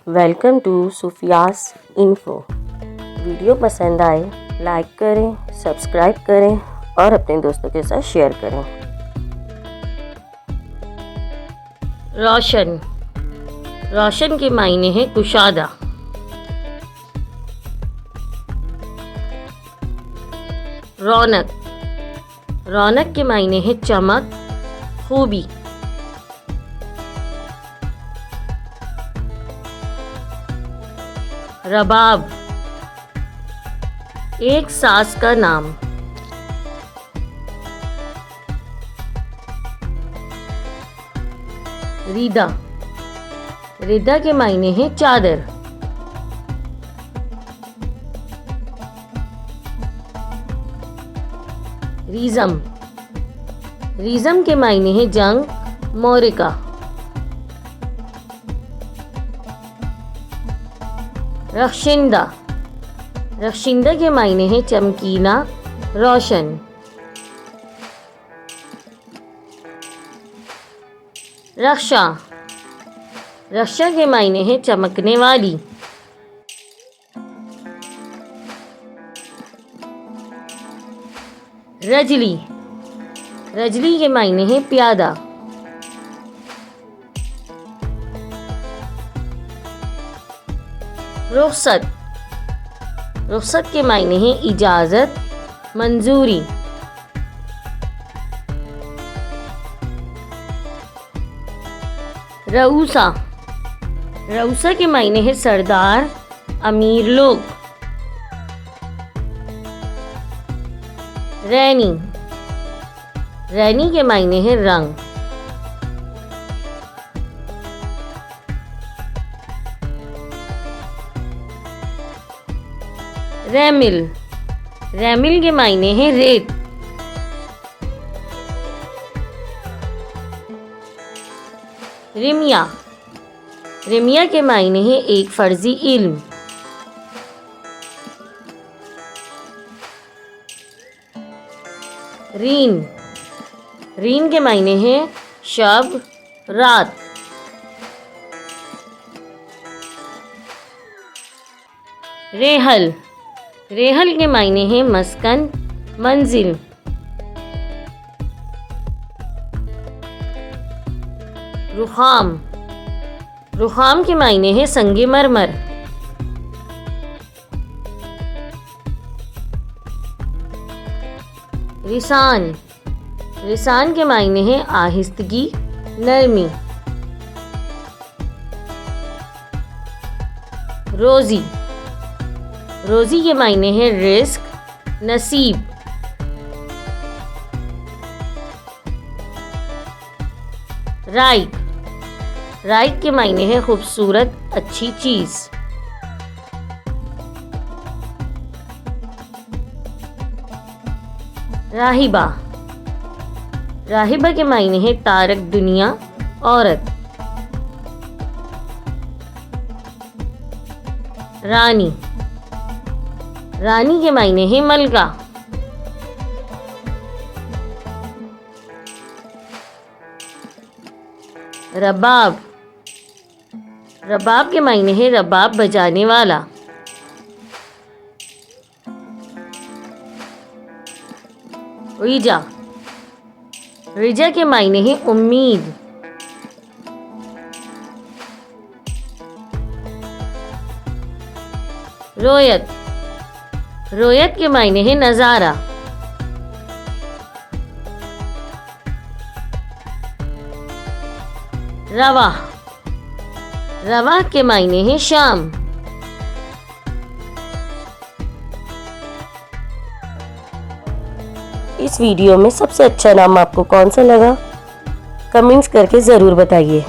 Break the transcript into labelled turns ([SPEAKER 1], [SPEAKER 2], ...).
[SPEAKER 1] Welcome to Sufia's info. Video पसंद आए like करें, सब्सक्राइब करें और अपने दोस्तों के साथ शेयर करें।
[SPEAKER 2] रोशन। रोशन के मायने हैं कुशादा। रौनक। रौनक के मायने हैं चमक, खूबी। रबाब, एक सास का नाम। रिदा। रिदा के मायने हैं चादर। रीज़म। रीज़म के मायने हैं जंग, मोरिका। रख्शिंदा। रख्शिंदा के मायने हैं चमकीला, रोशन। रक्षा। रक्षा के मायने हैं चमकने वाली। रजली। रजली के मायने हैं प्यादा। रुखसत। रुखसत के मायने हैं इजाज़त, मंजूरी। रऊसा। रऊसा के मायने हैं सरदार, अमीर लोग। रैनी। रैनी के मायने हैं रंग। रैमिल। रैमिल के मायने हैं रेत। रिमिया। रिमिया के मायने हैं एक फर्जी इल्म। रीन। रीन के मायने हैं शब, रात। रेहल। रेहल के मायने हैं मस्कन, मंजिल। रुखाम। रुखाम के मायने हैं संगे मरमर। रिसान। रिसान के मायने हैं आहिस्तगी, नरमी। रोज़ी। रोज़ी के मायने हैं रिस्क, नसीब। राइक। राइक के मायने हैं खूबसूरत, अच्छी चीज़। राहिबा। राहिबा के मायने हैं तारक दुनिया, औरत। रानी। रानी के मायने हैं मलका। रबाब। रबाब के मायने हैं रबाब बजाने वाला। रिजा। रिजा के मायने हैं उम्मीद। रोयत। रोयत के मायने हैं नज़ारा। रवाह। रवाह के मायने हैं शाम।
[SPEAKER 1] इस वीडियो में सबसे अच्छा नाम आपको कौन सा लगा, कमेंट्स करके ज़रूर बताइए।